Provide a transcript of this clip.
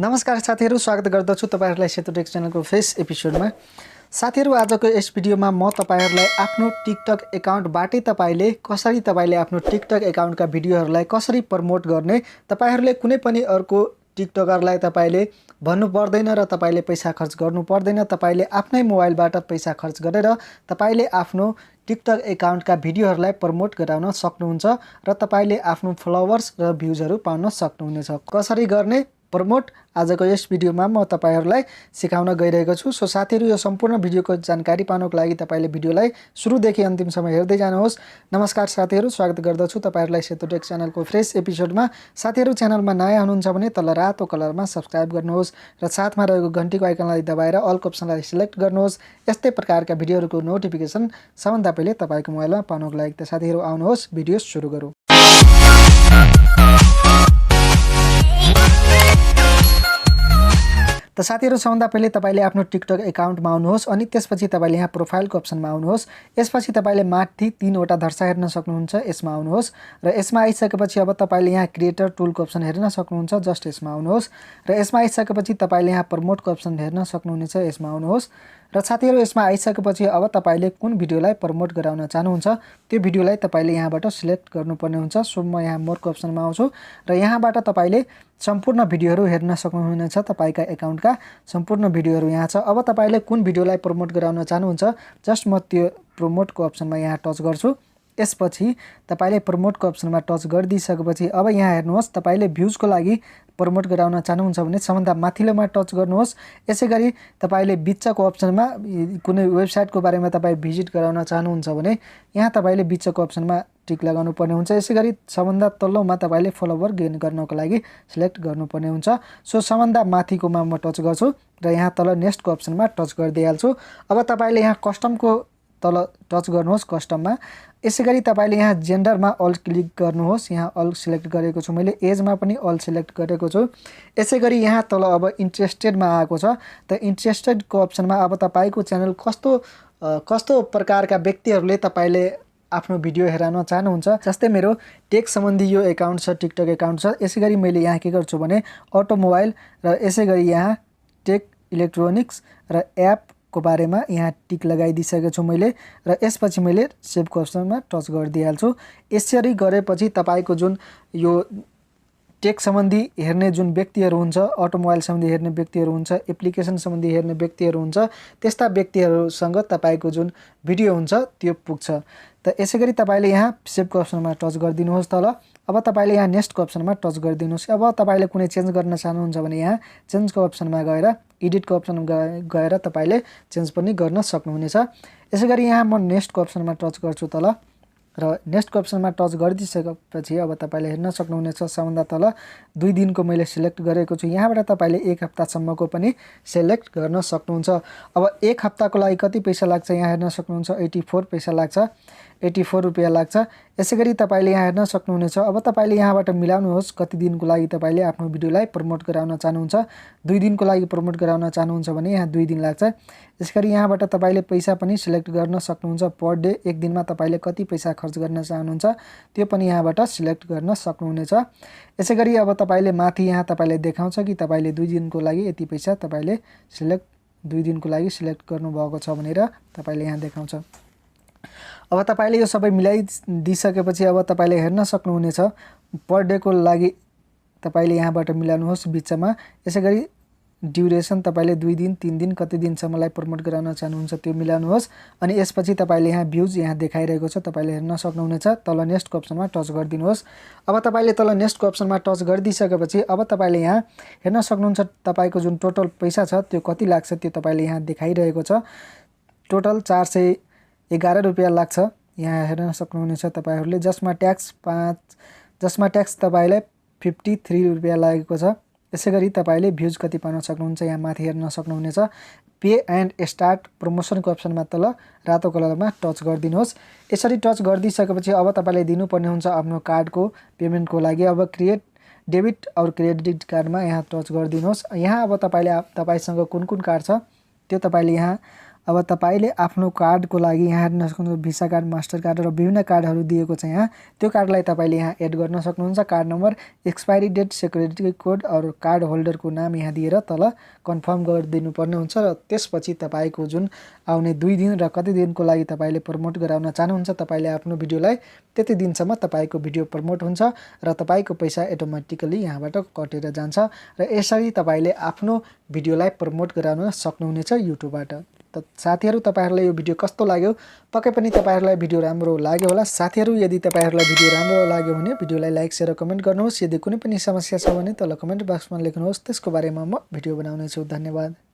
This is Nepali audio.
नमस्कार साथीहरु, स्वागत गर्दछु तपाईहरुलाई सेतो टेक च्यानलको फेस एपिसोडमा। साथीहरु, आजको यस भिडियोमा म तपाईहरुलाई आफ्नो टिकटक एकाउन्टबाटै तपाईले आफ्नो टिकटक एकाउन्टका भिडियोहरुलाई कसरी प्रमोट गर्ने, तपाईहरुले कुनै पनि अर्को टिकटकरलाई तपाईले भन्नु पर्दैन र तपाईले पैसा खर्च गर्नु पर्दैन। तपाईले आफ्नै मोबाइलबाट पैसा खर्च गरेर तपाईले आफ्नो टिकटक एकाउन्टका भिडियोहरुलाई प्रमोट गराउन सक्नुहुन्छ र तपाईले आफ्नो फलोवर्स र भ्युजहरु पाउन सक्नुहुनेछ। कसरी गर्ने प्रमोट आजको यस भिडियोमा म तपाईहरुलाई सिकाउन गइरहेको छु। सो साथीहरु, यो सम्पूर्ण भिडियोको जानकारी पाउनको लागि तपाईले भिडियोलाई सुरुदेखि अन्तिमसम्म हेर्दै जानुहोस्। नमस्कार साथीहरु, स्वागत गर्दछु तपाईहरुलाई सेतो टेक च्यानलको फ्रेश एपिसोडमा। साथीहरु, च्यानलमा नयाँ हुनुहुन्छ भने तल रातो कलरमा सब्स्क्राइब गर्नुहोस् र साथमा रहेको घण्टीको आइकनलाई दबाएर अल अप्सनलाई सिलेक्ट गर्नुहोस्। यस्तै प्रकारका भिडियोहरुको नोटिफिकेसन सबभन्दा पहिले तपाईको मोबाइलमा पाउनको लागि त साथीहरु आउनुहोस्, भिडियो सुरु गरौँ। त साथीहरु, सबभन्दा पहिले तपाईले आफ्नो टिकटक एकाउन्टमा आउनुहोस् अनि त्यसपछि तपाईले यहाँ प्रोफाइलको अप्सनमा आउनुहोस्। यसपछि तपाईले माथि 3 वटा धर्सा हेर्न सक्नुहुन्छ, यसमा आउनुहोस् र यसमा आइसकेपछि अब तपाईले यहाँ क्रिएटर टुलको अप्सन हेर्न सक्नुहुन्छ, जस्ट यसमा आउनुहोस् र यसमा आइसकेपछि तपाईले यहाँ प्रमोटको अप्सन हेर्न सक्नुहुनेछ, यसमा आउनुहोस् र साथीहरु, यसमा आइसकेपछि अब तपाईले कुन भिडियोलाई प्रमोट गराउन चाहनुहुन्छ त्यो भिडियोलाई तपाईले यहाँबाट सिलेक्ट गर्नुपर्ने हुन्छ। सो म यहाँ मोरको अप्सनमा आउँछु र यहाँबाट तपाईले सम्पूर्ण भिडियोहरु हेर्न सक्नुहुनेछ। तपाईका एकाउन्टका सम्पूर्ण भिडियोहरु यहाँ छ। अब तपाईले कुन भिडियोलाई प्रमोट गराउन चाहनुहुन्छ, जस्ट म त्यो प्रमोटको अप्सनमा यहाँ टच गर्छु। यसपछि तपाईले प्रमोटको अप्सनमा टच गरिदिसकेपछि अब यहाँ हेर्नुहोस्, तपाईले भ्युजको लागि प्रमोट गराउन चाहनुहुन्छ भने सबभन्दा माथिल्लोमा टच गर्नुहोस्। यसैगरी तपाईले बिचको अप्सनमा कुनै वेबसाइटको बारेमा तपाई भिजिट गराउन चाहनुहुन्छ भने यहाँ तपाईले बिचको अप्सनमा टिक लगाउनु पर्ने हुन्छ। यसैगरी सबभन्दा तल्लोमा तपाईले फलोवर गेन गर्नको लागि सिलेक्ट गर्नुपर्ने हुन्छ। सो सबभन्दा माथिकोमा म टच गर्छु र यहाँ तल नेक्स्टको अप्सनमा टच गरिदिइहाल्छु। अब तपाईले यहाँ कस्टमको तल टच गर्नुहोस्, कस्टममा। यसैगरी तपाईले यहाँ जेन्डरमा अल क्लिक गर्नुहोस्, यहाँ अल सिलेक्ट गरेको छु मैले, एजमा पनि अल सिलेक्ट गरेको छु। यसैगरी यहाँ तल अब इन्ट्रेस्टेडमा आएको छ, त इन्ट्रेस्टेडको अप्सनमा अब तपाईको च्यानल कस्तो प्रकारका व्यक्तिहरूले तपाईले आफ्नो भिडियो हेराउन चाहनुहुन्छ। जस्तै मेरो टेक सम्बन्धी यो एकाउन्ट छ, टिकटक एकाउन्ट छ। यसैगरी मैले यहाँ के गर्छु भने अटोमोबाइल र यसैगरी यहाँ टेक इलेक्ट्रोनिक्स र एपको बारेमा यहाँ टिक लगाइदिसकेको छु मैले र यसपछि मैले सेभको अप्सनमा टच गरिदिइहाल्छु। यसरी गरेपछि तपाईको जुन यो टेक सम्बन्धी हेर्ने जुन व्यक्तिहरू हुन्छ, अटोमोबाइल सम्बन्धी हेर्ने व्यक्तिहरू हुन्छ, एप्लिकेसन सम्बन्धी हेर्ने व्यक्तिहरू हुन्छ, त्यस्ता व्यक्तिहरूसँग तपाईको जुन भिडियो हुन्छ त्यो पुग्छ। त यसैगरी तपाईले यहाँ सेभको अप्सनमा टच गरिदिनुहोस् तल। अब तपाईले यहाँ नेक्स्टको अप्सनमा टच गरिदिनुहोस्। अब तपाईले कुनै चेन्ज गर्न चाहनुहुन्छ भने यहाँ चेन्जको अप्सनमा गएर एडिटको अप्सनमा गएर तपाईले चेन्ज पनि गर्न सक्नुहुनेछ। यसैगरी यहाँ म नेक्स्टको अप्सनमा टच गर्छु तल र नेक्स्टको अप्सनमा टच गरिदिसकेपछि अब तपाईले हेर्न सक्नुहुनेछ सबभन्दा तल 2 दिनको मैले सिलेक्ट गरेको छु। यहाँबाट तपाईले 1 हप्तासम्मको पनि सिलेक्ट गर्न सक्नुहुन्छ। अब 1 हप्ताको लागि कति पैसा लाग्छ यहाँ हेर्न सक्नुहुन्छ, 84 पैसा लाग्छ, 84 रुपैयाँ लाग्छ। यसैगरी तपाईले यहाँ हेर्न सक्नुहुनेछ। अब तपाईले यहाँबाट मिलाउनुहोस् कति दिनको लागि तपाईले आफ्नो भिडियोलाई प्रमोट गराउन चाहनुहुन्छ। 2 दिनको लागि प्रमोट गराउन चाहनुहुन्छ भने यहाँ 2 दिन लाग्छ। यसैगरी यहाँबाट तपाईले पैसा पनि सिलेक्ट गर्न सक्नुहुन्छ। पर डे, एक दिनमा तपाईले कति पैसा खर्च गर्न चाहनुहुन्छ त्यो पनि यहाँबाट सिलेक्ट गर्न सक्नुहुनेछ। यसैगरी अब तपाईले माथि यहाँ तपाईले देखाउँछ कि तपाईले 2 दिनको लागि यति पैसा तपाईले 2 दिनको लागि सिलेक्ट गर्नुभएको छ भनेर तपाईले यहाँ देखाउँछ। अब तपाईले यो सबै मिलाइदिसकेपछि अब तपाईले हेर्न सक्नुहुनेछ पर डेको लागि तपाईले यहाँबाट मिलाउनुहोस् बिचमा। यसैगरी ड्युरेसन तपाईले 2 दिन 3 दिन कति दिनसम्मलाई प्रमोट गराउन चाहनुहुन्छ त्यो मिलाउनुहोस् अनि यसपछि तपाईले यहाँ भ्युज यहाँ देखाइरहेको छ, तपाईले हेर्न सक्नुहुनेछ। तल नेक्स्टको अप्सनमा टच गरिदिनुहोस्। अब तपाईले तल नेक्स्टको अप्सनमा टच गरिदिसकेपछि अब तपाईले यहाँ हेर्न सक्नुहुन्छ तपाईको जुन टोटल पैसा छ त्यो कति लाग्छ त्यो तपाईले यहाँ देखाइरहेको छ। टोटल 411 रुपैयाँ लाग्छ, यहाँ हेर्न सक्नुहुनेछ तपाईहरुले, जसमा ट्याक्स तपाईलाई 53 रुपैयाँ लागेको छ। यसैगरी तपाईले भ्युज कति पाउन सक्नुहुन्छ यहाँ माथि हेर्न सक्नुहुनेछ। पे एन्ड स्टार्ट प्रमोसनको अप्सनमा तल रातो कलरमा टच गरिदिनुहोस्। यसरी टच गरिदिसकेपछि अब तपाईले दिनुपर्ने हुन्छ आफ्नो कार्डको पेमेन्टको लागि। अब क्रिएट डेबिट और क्रेडिट कार्डमा यहाँ टच गरिदिनुहोस्। यहाँ अब तपाईसँग कुन कार्ड छ त्यो तपाईले यहाँ अब तपाईले आफ्नो कार्डको लागि यहाँ हेर्न सक्नुहुन्छ भिसा कार्ड, मास्टर कार्ड र विभिन्न कार्डहरू दिएको छ यहाँ। त्यो कार्डलाई तपाईले यहाँ एड गर्न सक्नुहुन्छ। Card number, expiry date, security code और कार्ड होल्डरको नाम यहाँ दिएर तल कन्फर्म गरिदिनु पर्ने हुन्छ र त्यसपछि तपाईको जुन आउने 2 दिन र कति दिनको लागि तपाईले प्रमोट गराउन चाहनुहुन्छ तपाईले आफ्नो भिडियोलाई त्यति दिनसम्म तपाईको भिडियो प्रमोट हुन्छ र तपाईको पैसा अटोमेटिकली यहाँबाट कटेर जान्छ र यसरी तपाईले आफ्नो भिडियोलाई प्रमोट गराउन सक्नुहुनेछ युट्युबबाट। त साथीहरु तपाईहरुलाई यो भिडियो कस्तो लाग्यो? पक्कै पनि तपाईहरुलाई भिडियो राम्रो लाग्यो होला। साथीहरु यदि तपाईहरुलाई भिडियो राम्रो लाग्यो भने भिडियोलाई लाइक शेयर र कमेन्ट गर्नुहोस्। यदि कुनै पनि समस्या छ भने तल कमेन्ट बक्समा लेख्नुहोस्, त्यसको बारेमा म भिडियो बनाउने छु। धन्यवाद।